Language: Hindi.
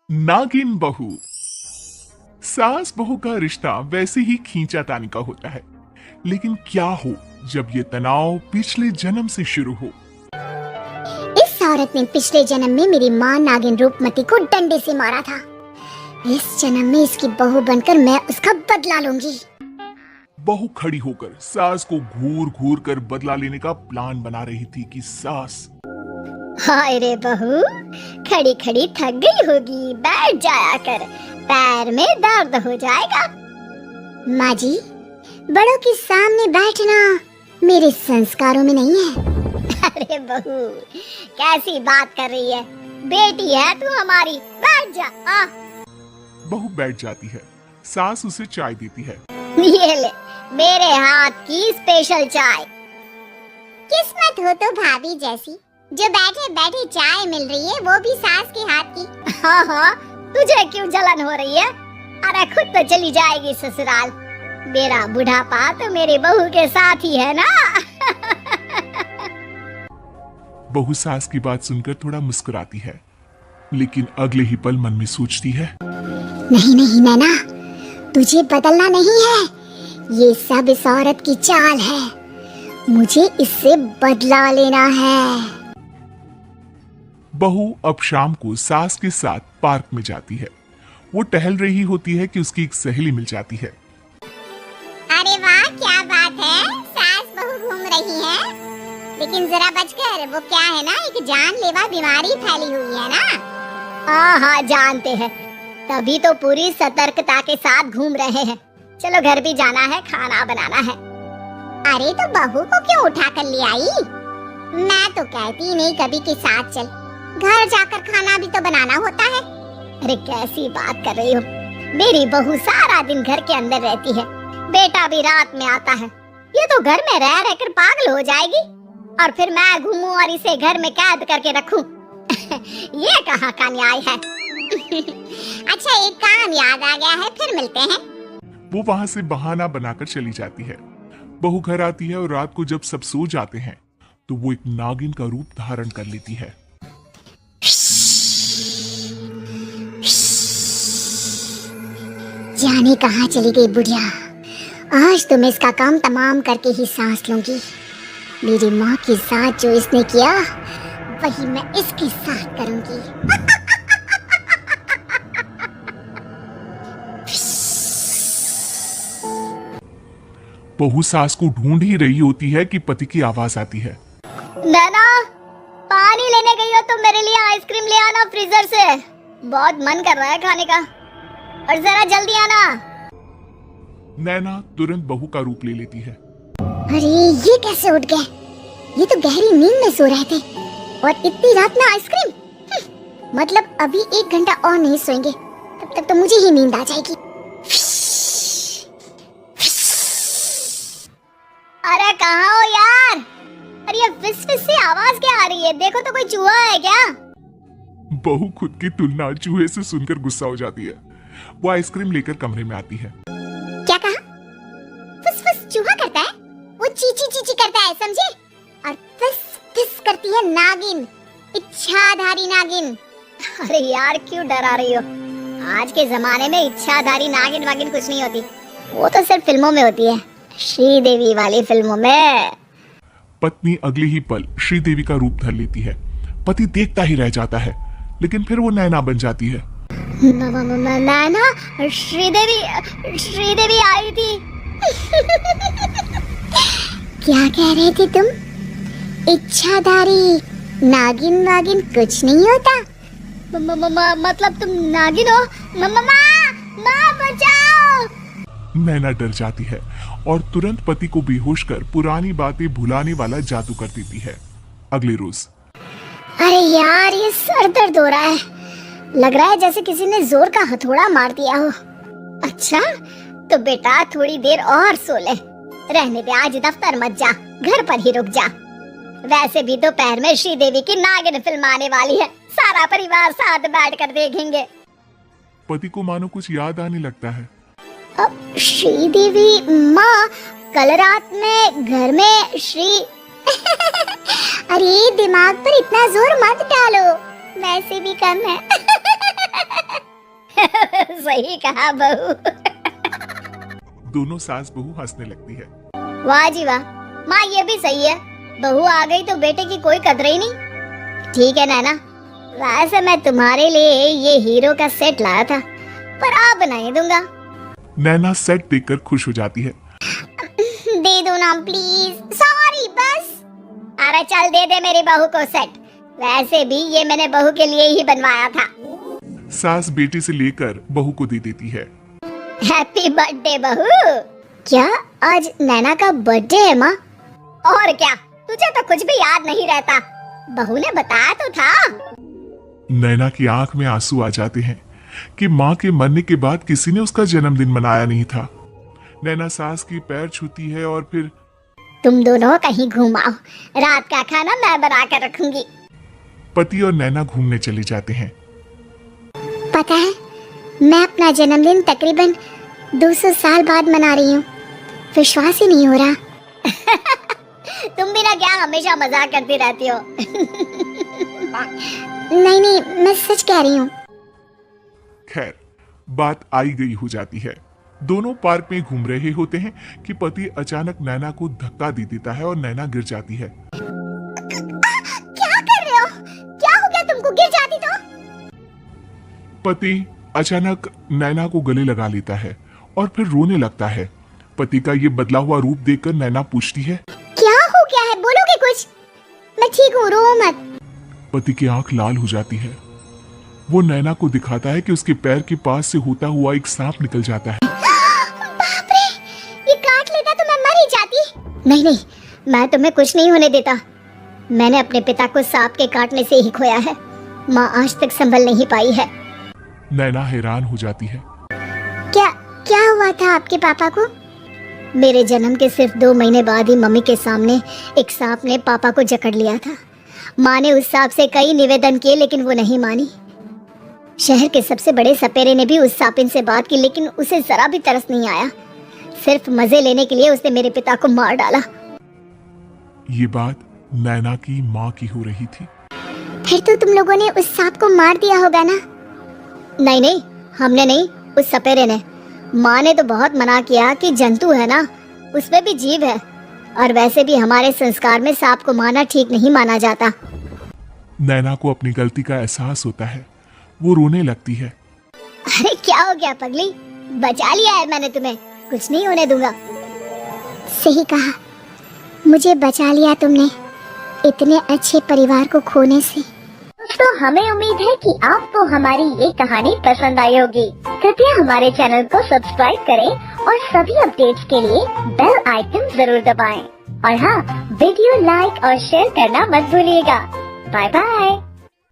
नागिन बहू। सास बहू का रिश्ता वैसे ही खींचातानी का होता है, लेकिन क्या हो जब ये तनाव पिछले जन्म से शुरू हो। इस औरत ने पिछले जन्म में मेरी माँ नागिन रूपमती को डंडे से मारा था। इस जन्म में इसकी बहू बनकर मैं उसका बदला लूंगी। बहू खड़ी होकर सास को घूर घूर कर बदला लेने का प्लान बना रही थी कि सास, हाय रे बहू, खड़ी खड़ी थक गई होगी, बैठ जाया कर, पैर में दर्द हो जाएगा। माँ जी, बड़ों के सामने बैठना मेरे संस्कारों में नहीं है। अरे बहू, कैसी बात कर रही है, बेटी है तू हमारी, बैठ जा। बहू बैठ जाती है। सास उसे चाय देती है। ये ले, मेरे हाथ की स्पेशल चाय। किस्मत हो तो भाभी जैसी, जो बैठे बैठे चाय मिल रही है, वो भी सास के हाथ की। हाँ हाँ, तुझे क्यों जलन हो रही है? अरे खुद तो चली जाएगी ससुराल। मेरा बुढ़ापा तो मेरी बहू के साथ ही है ना। बहू सास की बात सुनकर थोड़ा मुस्कुराती है, लेकिन अगले ही पल मन में सोचती है, नहीं नहीं नैना, तुझे बदलना नहीं है, ये सब इस औरत की चाल है, मुझे इससे बदला लेना है। बहू अब शाम को सास के साथ पार्क में जाती है। वो टहल रही होती है कि उसकी एक सहेली मिल जाती है। अरे वाह, क्या बात है, सास बहू घूम रही है, लेकिन जरा बचकर, वो क्या है ना, एक जानलेवा बीमारी फैली हुई है ना। हाँ जानते हैं, तभी तो पूरी सतर्कता के साथ घूम रहे हैं। चलो घर भी जाना है, खाना बनाना है। अरे तो बहू को क्यों उठा कर ले आई? मैं तो कहती नहीं कभी के साथ चल, घर जाकर खाना भी तो बनाना होता है। अरे कैसी बात कर रही हो, मेरी बहू सारा दिन घर के अंदर रहती है, बेटा भी रात में आता है, ये तो घर में रह रहकर पागल हो जाएगी, और फिर मैं घूमूं और इसे घर में कैद करके रखूं। ये कहाँ का न्याय है। अच्छा, एक काम याद आ गया है, फिर मिलते हैं। वो वहां से बहाना बनाकर चली जाती है। बहू घर आती है और रात को जब सब सो जाते हैं तो वो एक नागिन का रूप धारण कर लेती है। जाने कहाँ चली गई बुढ़िया, आज तो मैं इसका काम तमाम करके ही सांस लूंगी। मेरी माँ के साथ जो इसने किया, वही मैं इसके साथ करूंगी। बहू सास को ढूंढ ही रही होती है कि पति की आवाज आती है। नैना, पानी लेने गई हो तो मेरे लिए आइसक्रीम ले आना फ्रीजर से, बहुत मन कर रहा है खाने का, और जरा जल्दी आना। नैना तुरंत बहू का रूप ले लेती है। अरे ये कैसे उठ गए? ये तो गहरी नींद में सो रहे थे, और इतनी रात में आइसक्रीम, मतलब अभी 1 घंटा और नहीं सोएंगे, तब तक तो मुझे ही नींद आ जाएगी। अरे कहाँ हो यार? अरे ये फिस फिस से आवाज क्या आ रही है? देखो तो कोई चूहा है क्या? बहू खुद की तुलना चूहे से सुनकर गुस्सा हो जाती है। वो आइसक्रीम लेकर कमरे में आती है। क्या कहा? फिस फिस चूहा करता है? वो चीची चीची करता है, समझे? और फिस फिस करती है नागिन, इच्छाधारी नागिन। अरे यार क्यों डरा रही हो? आज के जमाने में इच्छाधारी नागिन वागिन कुछ नहीं होती, वो तो सिर्फ फिल्मों में होती है, श्रीदेवी वाली फिल्मों में। पत्नी अगले ही पल श्रीदेवी का रूप धर लेती है। पति देखता ही रह जाता है, लेकिन फिर वो नैना बन जाती है। नैना, श्रीदेवी आई थी। क्या कह रहे थे तुम? इच्छाधारी नागिन वागिन कुछ नहीं होता? मतलब तुम नागिन हो? माँ बचाओ! नैना डर जाती है और तुरंत पति को बेहोश कर पुरानी बातें भुलाने वाला जादू कर देती है। अगले रोज, अरे यार ये सर दर्द हो रहा है, लग रहा है जैसे किसी ने जोर का हथौड़ा मार दिया हो। अच्छा तो बेटा थोड़ी देर और सो ले, रहने दे, आज दफ्तर मत जा, घर पर ही रुक जा। वैसे भी दोपहर में श्रीदेवी की नागिन फिल्म आने वाली है, सारा परिवार साथ बैठकर देखेंगे। पति को मानो कुछ याद आने लगता है। श्रीदेवी माँ, कल रात में घर में श्री अरे दिमाग पर इतना जोर मत डालो, वैसे भी कम है। सही कहा बहू। दोनों सास बहू हंसने लगती है। वाह जी वाह, माँ ये भी सही है, बहू आ गई तो बेटे की कोई कदर ही नहीं। ठीक है नैना, वैसे मैं तुम्हारे लिए ये हीरो का सेट लाया था, पर अब नहीं दूंगा। नैना सेट देखकर खुश हो जाती है। दे दो ना प्लीज, सॉरी बस। अरे चल दे दे मेरी बहू को सेट, वैसे भी ये मैंने बहू के लिए ही बनवाया था। सास बेटी से लेकर बहू को दे देती है। हैप्पी बर्थडे बहू। क्या आज नैना का बर्थडे है माँ? और क्या, तुझे तो कुछ भी याद नहीं रहता, बहू ने बताया तो था। नैना की आंख में आंसू आ जाते हैं कि माँ के मरने के बाद किसी ने उसका जन्मदिन मनाया नहीं था। नैना सास की पैर छूती है और फिर तुम दोनों कहीं घुमाओ, रात का खाना मैं बना कर रखूंगी। पति और नैना घूमने चले जाते हैं। पता है, मैं अपना जन्मदिन तकरीबन 200 साल बाद मना रही हूँ, विश्वास ही नहीं हो रहा। तुम भी ना क्या हमेशा मजाक करती रहती हो। नहीं नहीं, मैं सच कह रही हूँ। खैर, बात आई गई हो जाती है। दोनों पार्क में घूम रहे होते हैं कि पति अचानक नैना को धक्का दे देता है और नैना गिर जाती है। क्या कर रहे हो? क्या हो गया तुमको, गिर जाती तो? पति अचानक नैना को गले लगा लेता है और फिर रोने लगता है। पति का ये बदला हुआ रूप देखकर नैना पूछती है, क्या हो गया है, बोलोगे कुछ? मैं ठीक हूँ, रो मत। पति की आंख लाल हो जाती है। वो नैना को दिखाता है कि उसके पैर के पास से होता हुआ एक सांप निकल जाता है। बाप रे, ये काट लेता तो मैं मर ही जाती। नहीं नहीं, मैं तुम्हें कुछ नहीं होने देता। मैंने अपने पिता को सांप के काटने से ही खोया है, माँ आज तक संभल नहीं पाई है। नैना हैरान हो जाती है। क्या क्या हुआ था आपके पापा को? मेरे जन्म के सिर्फ 2 महीने बाद ही मम्मी के सामने एक सांप ने पापा को जकड़ लिया था। माँ ने उस सांप से कई निवेदन किए लेकिन वो नहीं मानी। शहर के सबसे बड़े सपेरे ने भी उस सांपिन से बात की लेकिन उसे जरा भी तरस नहीं आया। सिर्फ मजे लेने के लिए उसने मेरे पिता को मार डाला। ये बात नैना की माँ की हो रही थी। फिर तो तुम लोगों ने उस सांप को मार दिया होगा ना? नहीं नहीं, हमने नहीं, उस सपेरे ने। माँ ने तो बहुत मना किया कि जंतु है ना, उसमें भी जीव है, और वैसे भी हमारे संस्कार में सांप को मारना ठीक नहीं माना जाता। नैना को अपनी गलती का एहसास होता है, वो रोने लगती है। अरे क्या हो गया पगली, बचा लिया है मैंने तुम्हें, कुछ नहीं होने दूंगा। सही कहा, मुझे बचा लिया तुमने इतने अच्छे परिवार को खोने से। तो हमें उम्मीद है कि आपको हमारी ये कहानी पसंद आई होगी। कृपया हमारे चैनल को सब्सक्राइब करें और सभी अपडेट्स के लिए बेल आइकन जरूर दबाएं। और हाँ, वीडियो लाइक और शेयर करना मत भूलिएगा। Bye bye.